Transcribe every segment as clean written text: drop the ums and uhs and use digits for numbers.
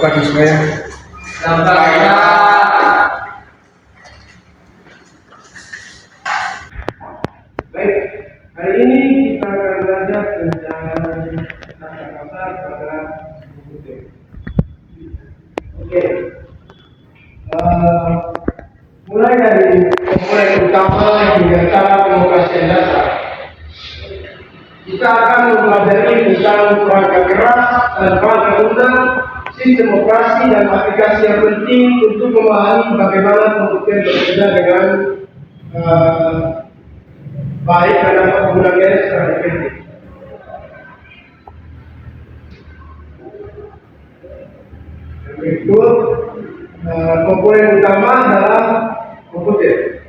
pagi semuanya. Selamat pagi, Pak. Baik, hari ini kita akan belajar tentang kata-kata pada komputer. Oke, mulai dari komponen utama hingga cara pengoperasionan dasar. Kita akan mempelajari tentang perangkat keras dan perangkat lunak, sistem operasi dan aplikasi yang penting untuk memahami bagaimana komputer bekerja dengan baik dan dapat menggunakannya secara efektif. Yang berikut komponen utama dalam komputer.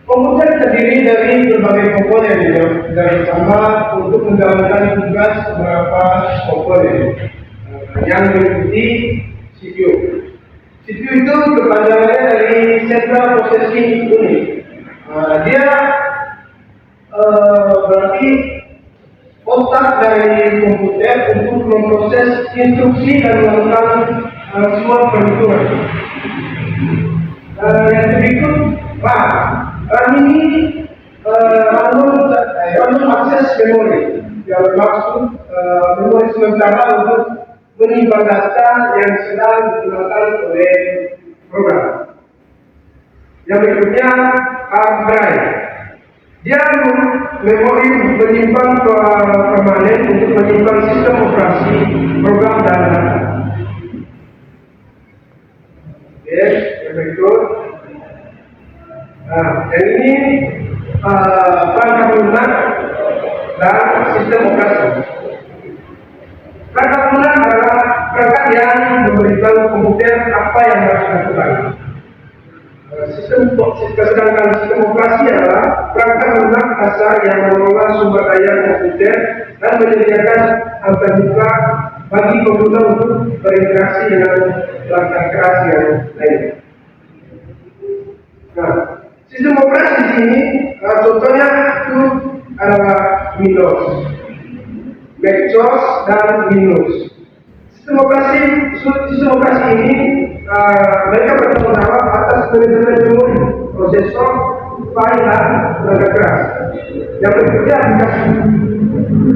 Komputer terdiri dari berbagai komponen yang sama untuk menjalankan tugas beberapa komponen yang meliputi CPU. CPU itu kepanjangannya dari Central Processing Unit. Dia berarti otak dari komputer untuk memproses instruksi dan melakukan semua perhitungan. Yang berikut RAM. RAM ini random access memory yang bermaksud memori sementara untuk menyimpan data yang sedang digunakan oleh program. Yang berikutnya hard drive. Dia memori menyimpan permanen untuk menyimpan sistem operasi program dan data. Oke, yang berikut. Yang ini perangkat lunak dan sistem operasi. Perangkat lunak adalah perangkat yang memberikan komputer apa yang harus dilakukan. Sedangkan sistem operasi adalah perangkat lunak dasar yang mengelola sumber daya komputer dan menyediakan alternatif bagi komputer untuk berinteraksi dengan perangkat keras yang lain. Sistem operasi di sini contohnya itu adalah Windows, MacOS dan Linux. Sistem operasi ini mereka bertanggung jawab atas manajemen memori, prosesor, file dan perangkat keras. Yang berikutnya aplikasi.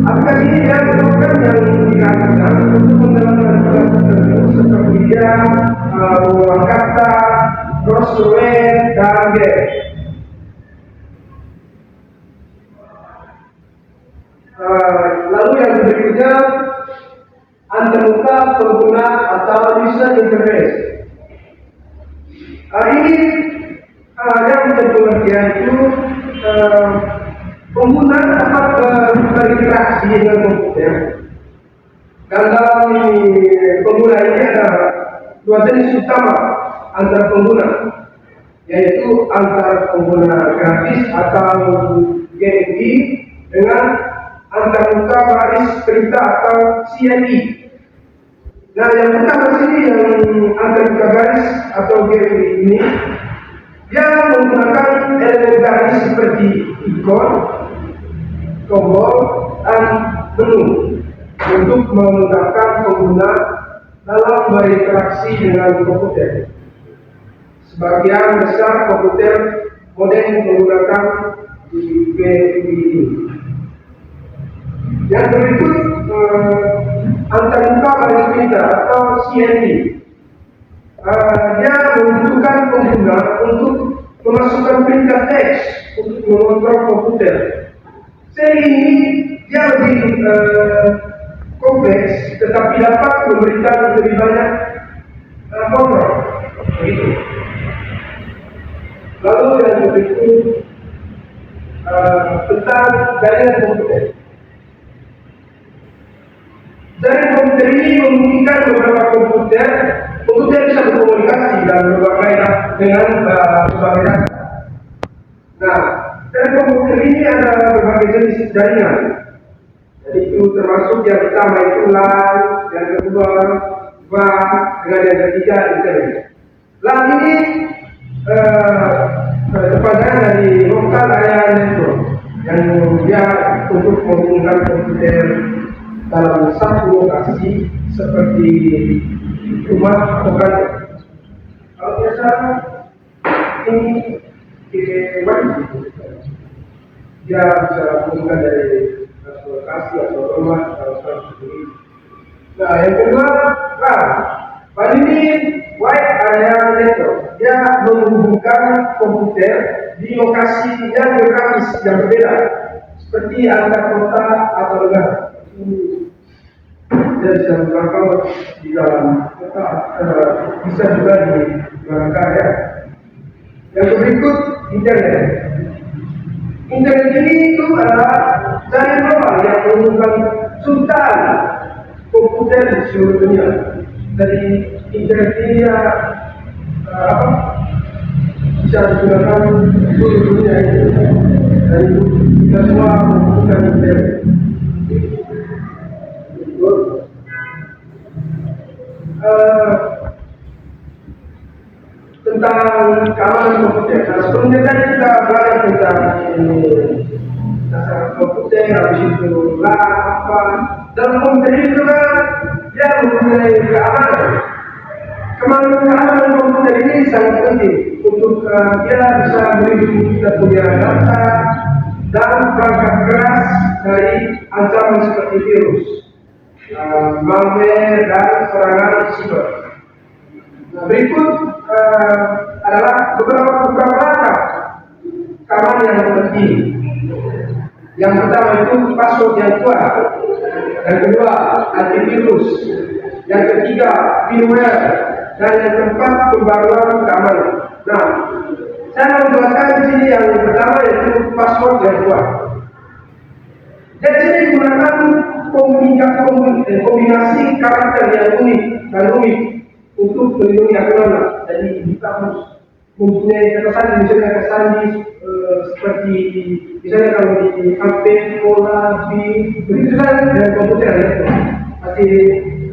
Aplikasi ini adalah program yang digunakan untuk menjalankan tugas tertentu seperti dia mengolah kata, browser, dan game. Lalu yang berikutnya antarmuka pengguna atau user interface. Ini yang menjadi pengertian itu pengguna dapat berinteraksi dengan komputer. Dan dalam pengguna ini ada dua jenis utama antara pengguna, yaitu antara pengguna grafis atau GUI dengan antarmuka baris perintah atau CMI. Nah, yang pertama sini yang antarmuka baris atau GUI ini, dia menggunakan elemen garis seperti ikon, tombol, dan menu untuk memudahkan pengguna dalam berinteraksi dengan komputer. Sebagian besar komputer modern menggunakan GUI. Yang berikut antarmuka baris perintah atau CMD. Dia membutuhkan pengguna untuk memasukkan perintah teks untuk mengontrol komputer. Sehingga ini dia lebih kompleks, tetapi dapat memberikan lebih banyak kontrol. Begitu. Lalu yang berikut tentang jaringan komputer. Jaringan komputer ini memungkinkan beberapa komputer bisa berkomunikasi dan berbagai dengan berbagai data. Nah, jaringan komputer ini ada berbagai jenis jaringan. Jadi itu termasuk yang pertama itu LAN, yang kedua WAN, dan yang ketiga internet. LAN ini kepanjangan dari local area network yang dia untuk menghubungkan komputer dalam satu lokasi seperti rumah atau kantor. Kalau biasa ini wajib dia bisa lakukan dari lokasi atau rumah atau sendiri. Nah, yang kedua, pada ini wide area network dia menghubungkan komputer di lokasi yang geografis yang berbeda, seperti antar kota atau negara. Dia bisa berangkal di dalam kota, bisa juga di luar area. Yang berikut, internet. Internet ini itu adalah jaringan global yang menghubungkan jutaan komputer di seluruh dunia. Dari internet ini bisa digunakan di seluruh dunia ini. Dan kita semua membutuhkan internet. Tentang keamanan komputer. Nah, sebelumnya tadi kita belajar tentang dasar komputer, habis itu apa. Dalam komputer ini juga dia mempunyai keamanan. Keamanan komputer ini sangat penting untuk dia bisa melindungi kita punya data dan perangkat keras dari ancaman seperti virus, malware dan serangan siber. Nah, berikut adalah beberapa langkah keamanan yang penting. Yang pertama itu password yang kuat. Yang kedua, antivirus. Yang ketiga, firmware. Dan yang keempat, pembaruan keamanan. Nah, saya mau jelaskan di sini yang pertama yaitu password yang kuat. Jadi sini digunakan kombinasi karakter yang unik dan rumit untuk melindungi akun. Jadi kita harus mempunyai kesan seperti misalnya kalau di HP, pola, begitu kan dengan komputer ya. Tapi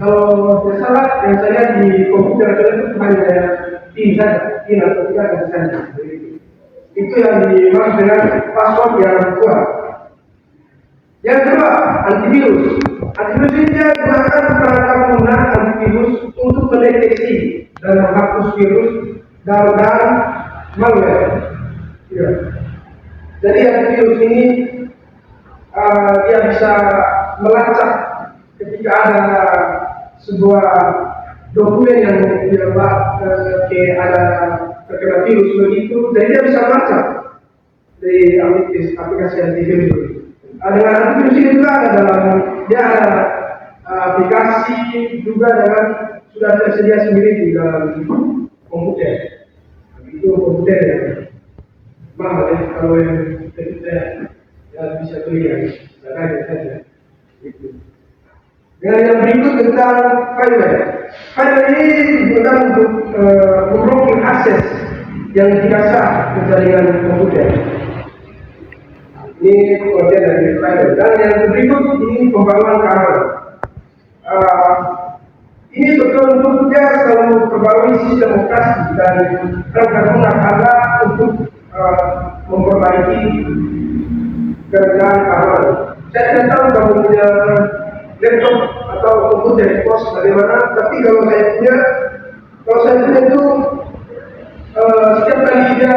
kalau tidak salah yang saya di komputer itu hanya PIN saja, PIN atau tidak ada saja. Itu yang dimaksud dengan password yang kuat. Yang kedua, antivirus. Antivirus ini dia gunakan perangkat lunak antivirus untuk mendeteksi dan menghapus virus dan malware. Ya. Jadi antivirus ini dia bisa melacak ketika ada sebuah dokumen yang ada terkena virus begitu, jadi dia bisa melacak dari aplikasi antivirus. Dengan antivirus ini juga ada dalam dia ada aplikasi juga dengan sudah tersedia sendiri di dalam komputer. Itu komputer yang mahal ya, kalau yang komputer ya bisa beli ya, saja. Dengan yang berikut tentang firewall. Firewall ini digunakan untuk memblokir akses yang tidak sah ke jaringan komputer. Ini pengertian dari firewall. Dan yang berikut ini pembangunan keamanan. Ini betul-betul dia selalu perbarui sistem operasi dan perangkat lunak anda untuk memperbaiki kerjaan keamanan. Saya tidak tahu kamu punya laptop atau komputer di kos bagaimana, tapi kalau saya punya itu setiap kali dia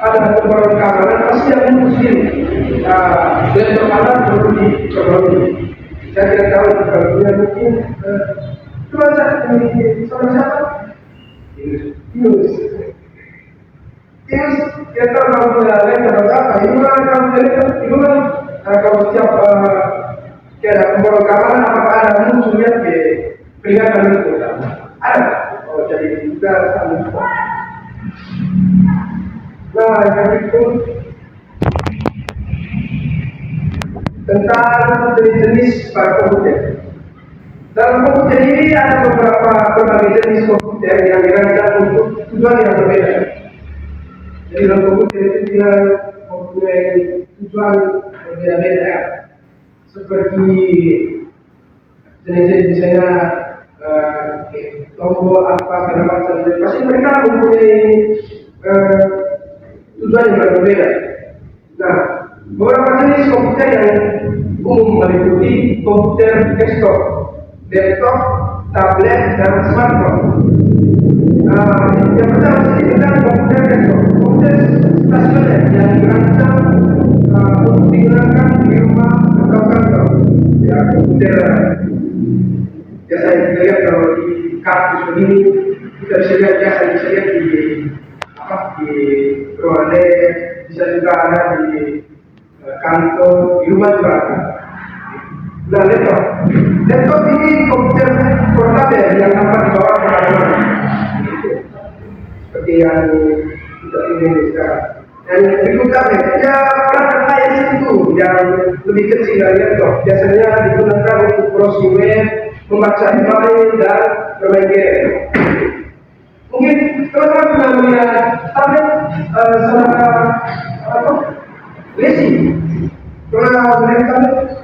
ada perbarui keamanan pasti yang menunggu sendiri. Laptop anda perlu diperbarui. Saya tidak tahu kalau punya mungkin cuma sama siapa? Yunus. Kita tahu kalau punya laptop apa? Gimana kamu laptop? Gimana kalau setiap ada pembaruan keamanan apakah ada muncul lihat di peringatan itu? Ada. Oh, jadi juga sama. Nah, yang itu tentang jenis komputer. Dalam komputer ini ada beberapa berbagai jenis komputer yang dirancang untuk tujuan yang berbeda. Jadi dalam komputer itu dia mempunyai tujuan berbeda-beda. Seperti jenis-jenis misalnya tombol apa segala macam. Pasti mereka mempunyai tujuan yang berbeda. Nah, beberapa jenis komputer yang umum meliputi komputer desktop, laptop, tablet, dan smartphone. Yang pertama sih tentang komputer desktop. Komputer stasioner yang dirancang untuk digunakan di rumah atau kantor. Ya, komputer biasa kita lihat kalau di kampus begini, kita bisa lihat di ruang lab, bisa juga ada di kantor, di rumah juga ada. Nah, laptop ini komputer portabel yang dapat dibawa kemana-mana. Seperti yang kita ini sekarang. Dan berikut tablet, ya perangkat lain itu yang lebih kecil dari laptop. Biasanya digunakan untuk browsing web, membaca email, dan bermain game. Mungkin teman-teman pernah melihat tablet sama lazy. Pernah melihat tablet?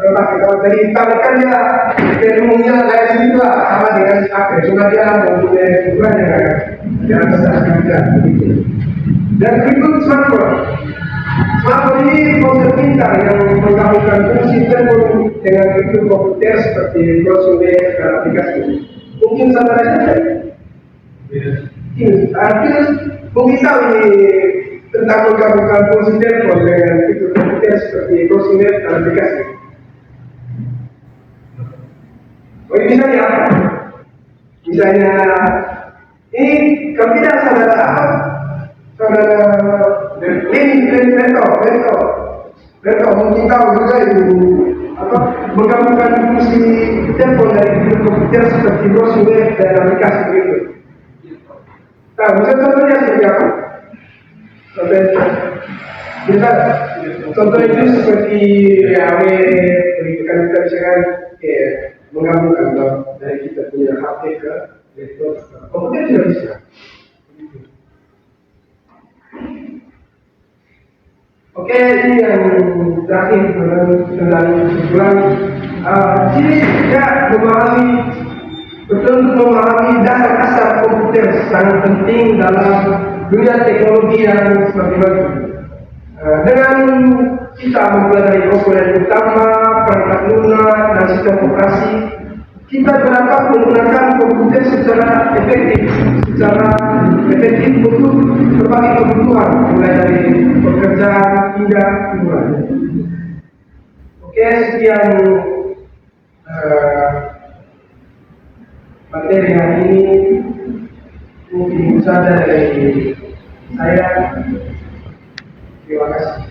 Kalau dari tablet kan dia ilmunya lain juga sama dengan HP. Cuma dia mempunyai ukurannya kan, dia besar juga. Dan berikut smartphone. Smartphone ini ponsel pintar yang menggabungkan fungsi telepon dengan fitur komputer seperti browsing web dan aplikasi. Mungkin sama saja. Artinya mungkin tahu ini tentang menggabungkan fungsi telepon dengan fitur komputer seperti browsing web dan aplikasi. Oh, ini misalnya apa? Misalnya ini kalau tidak saudara Berto mungkin tahu juga itu menggabungkan fungsi telepon dari fitur komputer seperti browsing web dan aplikasi begitu. Nah, misalnya contohnya seperti apa? Contoh itu seperti PAW, begitu kan kita bisa kan menggabungkan dari kita punya HP ke laptop, komputer tidak bisa. Oke, ini yang terakhir tentang kesimpulan. Jadi ya memahami dasar-dasar komputer sangat penting dalam dunia teknologi yang semakin maju. Dengan kita mempelajari komponen utama, perangkat lunak, dan sistem operasi, kita dapat menggunakan komputer secara efektif untuk berbagai kebutuhan, mulai dari pekerjaan hingga hiburan. Oke, sekian materi hari ini. Mungkin saja dari saya. Terima kasih.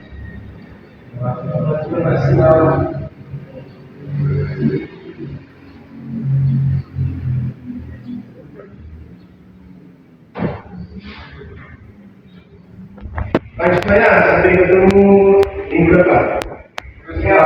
Terima kasih. Baik, saya sampai ketemu minggu depan. Ya,